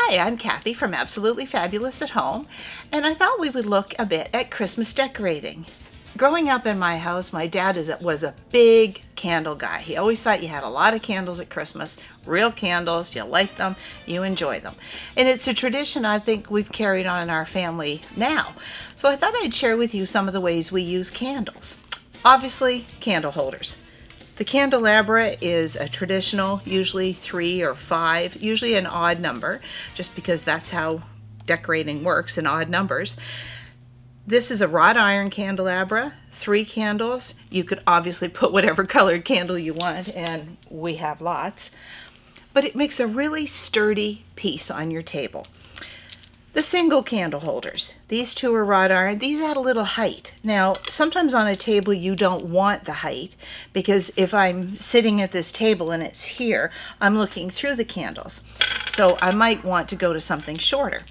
Hi, I'm Cathy from Absolutely Fabulous at Home, and I thought we would look a bit at Christmas decorating. Growing up in my house, my dad was a big candle guy. He always thought you had a lot of candles at Christmas, real candles, you like them, you enjoy them. And it's a tradition I think we've carried on in our family now. So I thought I'd share with you some of the ways we use candles. Obviously, candle holders. The candelabra is a traditional, usually 3 or 5, usually an odd number, just because that's how decorating works in odd numbers. This is a wrought iron candelabra, 3 candles. You could obviously put whatever colored candle you want, and we have lots. But it makes a really sturdy piece on your table. The single candle holders, these 2 are wrought iron. These add a little height. Now, sometimes on a table you don't want the height, because if I'm sitting at this table and it's here, I'm looking through the candles. So I might want to go to something shorter.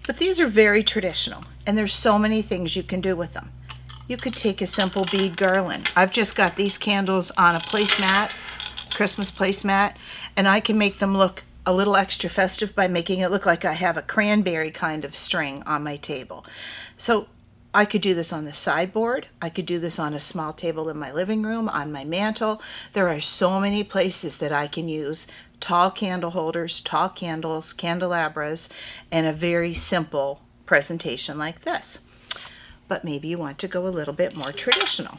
But these are very traditional, and there's so many things you can do with them. You could take a simple bead garland. I've just got these candles on a placemat, Christmas placemat, and I can make them look a little extra festive by making it look like I have a cranberry kind of string on my table. So I could do this on the sideboard. I could do this on a small table in my living room, on my mantle. There are so many places that I can use tall candle holders, tall candles, candelabras, and a very simple presentation like this. But maybe you want to go a little bit more traditional.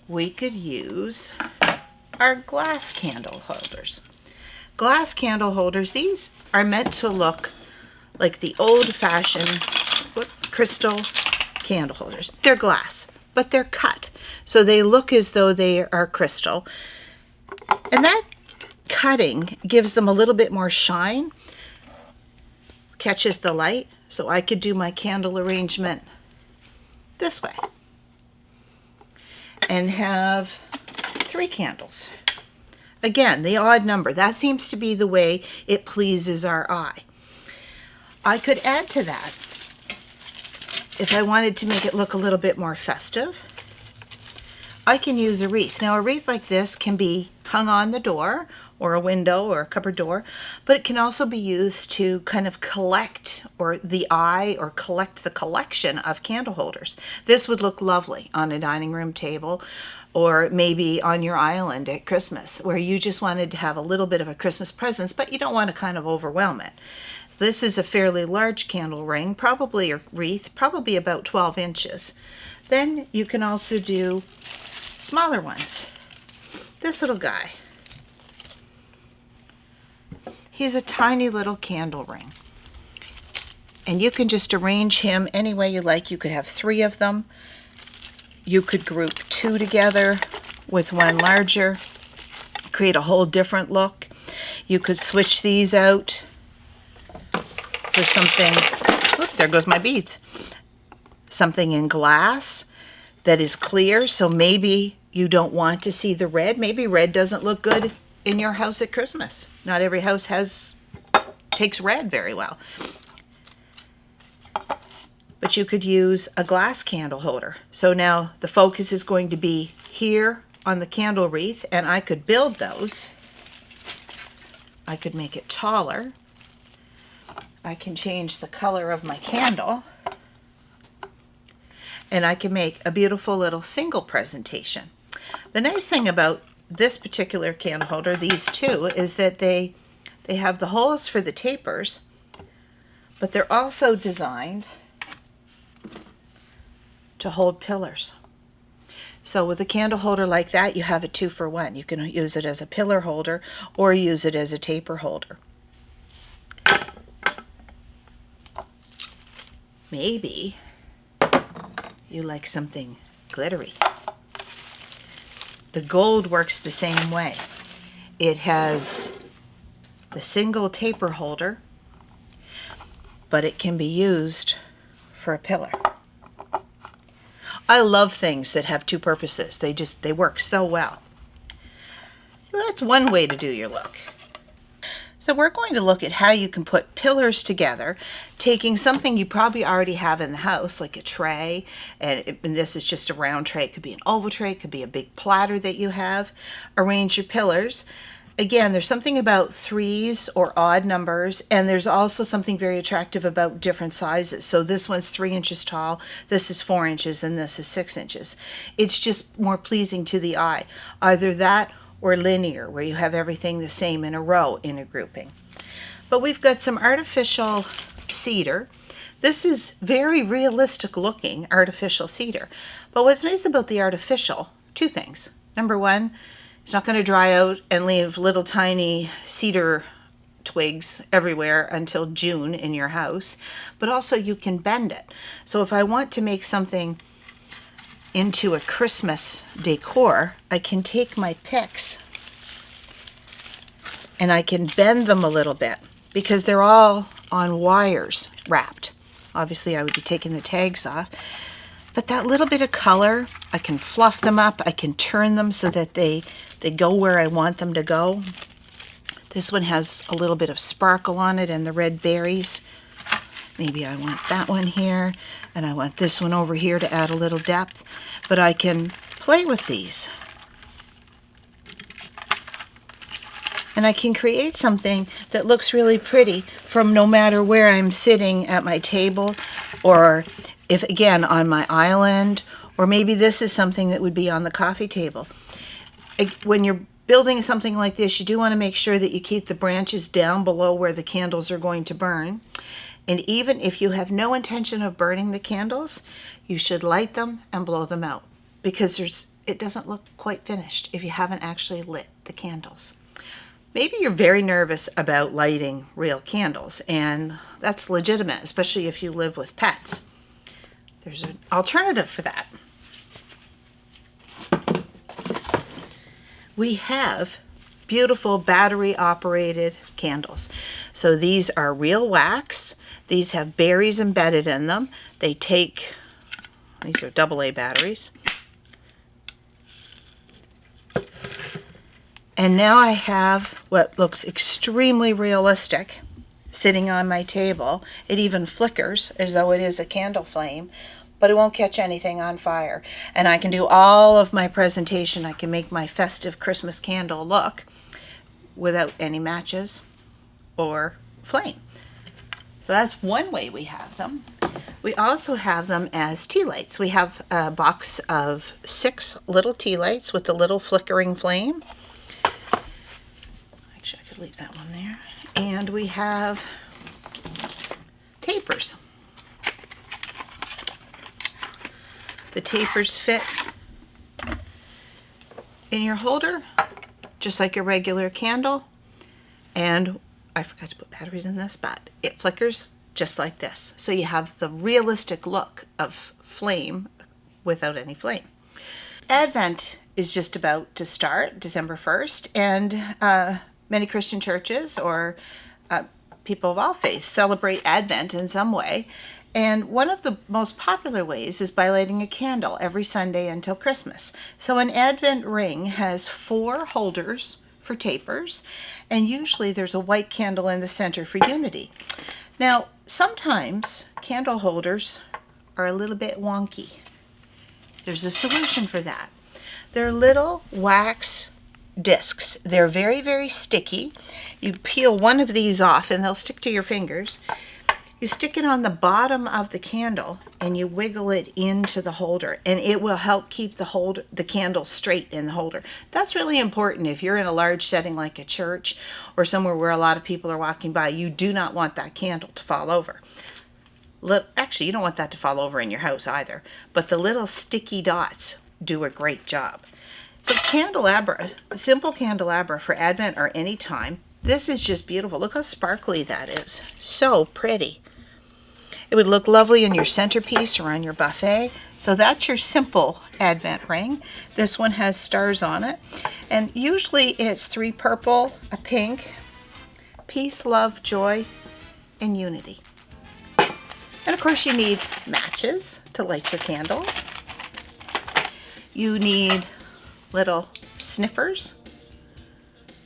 We could use our glass candle holders. Glass candle holders, these are meant to look like the old-fashioned crystal candle holders. They're glass, but they're cut, so they look as though they are crystal. And that cutting gives them a little bit more shine, catches the light, so I could do my candle arrangement this way and have 3 candles. Again, the odd number. That seems to be the way it pleases our eye. I could add to that, if I wanted to make it look a little bit more festive, I can use a wreath. Now, a wreath like this can be hung on the door or a window or a cupboard door, but it can also be used to kind of collect the eye or collect the collection of candle holders. This would look lovely on a dining room table, or maybe on your island at Christmas, where you just wanted to have a little bit of a Christmas presence, but you don't want to kind of overwhelm it. This is a fairly large candle ring, probably a wreath, probably about 12 inches. Then you can also do smaller ones. This little guy. He's a tiny little candle ring. And you can just arrange him any way you like. You could have 3 of them. You could group 2 together with one larger, create a whole different look. You could switch these out for something, whoop, there goes my beads, something in glass that is clear, so maybe you don't want to see the red. Maybe red doesn't look good in your house at Christmas. Not every house takes red very well. But you could use a glass candle holder. So now the focus is going to be here on the candle wreath, and I could build those. I could make it taller. I can change the color of my candle. And I can make a beautiful little single presentation. The nice thing about this particular candle holder, these 2, is that they have the holes for the tapers, but they're also designed to hold pillars. So with a candle holder like that, you have a 2-for-1. You can use it as a pillar holder or use it as a taper holder. Maybe you like something glittery. The gold works the same way. It has the single taper holder, but it can be used for a pillar. I love things that have 2 purposes. They work so well. So that's one way to do your look. So we're going to look at how you can put pillars together, taking something you probably already have in the house, like a tray, and this is just a round tray. It could be an oval tray, it could be a big platter that you have. Arrange your pillars. Again, there's something about threes or odd numbers, and there's also something very attractive about different sizes. So this one's 3 inches tall, this is 4 inches, and this is 6 inches. It's just more pleasing to the eye. Either that or linear, where you have everything the same in a row in a grouping. But we've got some artificial cedar. This is very realistic looking artificial cedar. But what's nice about the artificial, 2 things. Number one, it's not going to dry out and leave little tiny cedar twigs everywhere until June in your house, but also you can bend it. So if I want to make something into a Christmas decor, I can take my picks and I can bend them a little bit because they're all on wires wrapped. Obviously I would be taking the tags off, but that little bit of color, I can fluff them up, I can turn them so that they go where I want them to go. This one has a little bit of sparkle on it and the red berries. Maybe I want that one here, and I want this one over here to add a little depth, but I can play with these. And I can create something that looks really pretty from no matter where I'm sitting at my table, or if again on my island, or maybe this is something that would be on the coffee table. When you're building something like this, you do want to make sure that you keep the branches down below where the candles are going to burn. And even if you have no intention of burning the candles, you should light them and blow them out, because it doesn't look quite finished if you haven't actually lit the candles. Maybe you're very nervous about lighting real candles, and that's legitimate, especially if you live with pets. There's an alternative for that. We have beautiful battery operated candles. So these are real wax. These have berries embedded in them. These are AA batteries. And now I have what looks extremely realistic sitting on my table. It even flickers as though it is a candle flame, but it won't catch anything on fire. And I can do all of my presentation. I can make my festive Christmas candle look without any matches or flame. So that's one way we have them. We also have them as tea lights. We have a box of 6 little tea lights with the little flickering flame. Actually, I could leave that one there. And we have tapers. The tapers fit in your holder, just like a regular candle. And I forgot to put batteries in this, but it flickers just like this. So you have the realistic look of flame without any flame. Advent is just about to start, December 1st, and many Christian churches or people of all faiths celebrate Advent in some way. And one of the most popular ways is by lighting a candle every Sunday until Christmas. So an Advent ring has 4 holders for tapers, and usually there's a white candle in the center for unity. Now, sometimes candle holders are a little bit wonky. There's a solution for that. They're little wax discs. They're very, very sticky. You peel one of these off and they'll stick to your fingers. You stick it on the bottom of the candle and you wiggle it into the holder, and it will help keep the candle straight in the holder. That's really important if you're in a large setting like a church or somewhere where a lot of people are walking by. You do not want that candle to fall over. Actually, you don't want that to fall over in your house either, but the little sticky dots do a great job. So candelabra, simple candelabra for Advent or any time. This is just beautiful. Look how sparkly that is. So pretty. It would look lovely in your centerpiece or on your buffet. So that's your simple Advent ring. This one has stars on it. And usually it's 3 purple, a pink, peace, love, joy, and unity. And of course you need matches to light your candles. You need little sniffers.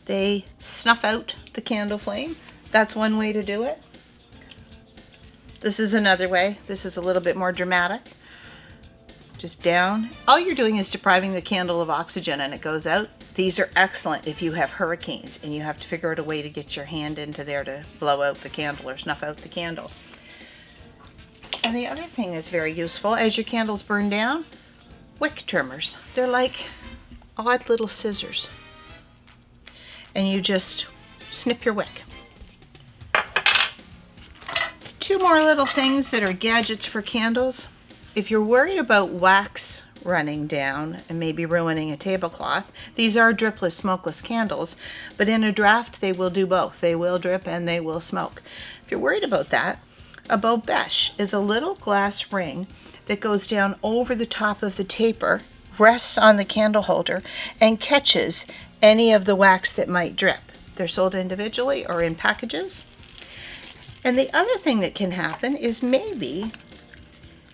They snuff out the candle flame. That's one way to do it. This is another way. This is a little bit more dramatic. Just down. All you're doing is depriving the candle of oxygen and it goes out. These are excellent if you have hurricanes and you have to figure out a way to get your hand into there to blow out the candle or snuff out the candle. And the other thing that's very useful as your candles burn down, wick trimmers. They're like odd little scissors. And you just snip your wick. Two more little things that are gadgets for candles. If you're worried about wax running down and maybe ruining a tablecloth, these are dripless, smokeless candles, but in a draft they will do both. They will drip and they will smoke. If you're worried about that, a bobèche is a little glass ring that goes down over the top of the taper, rests on the candle holder, and catches any of the wax that might drip. They're sold individually or in packages. And the other thing that can happen is maybe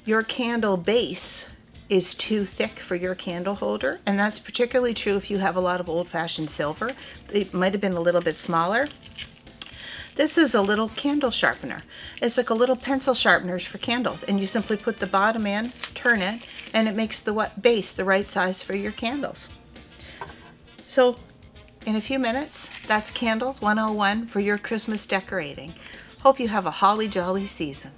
your candle base is too thick for your candle holder, and that's particularly true if you have a lot of old-fashioned silver. It might have been a little bit smaller. This is a little candle sharpener. It's like a little pencil sharpener for candles, and you simply put the bottom in, turn it, and it makes the base the right size for your candles. So in a few minutes, that's Candles 101 for your Christmas decorating. Hope you have a holly jolly season.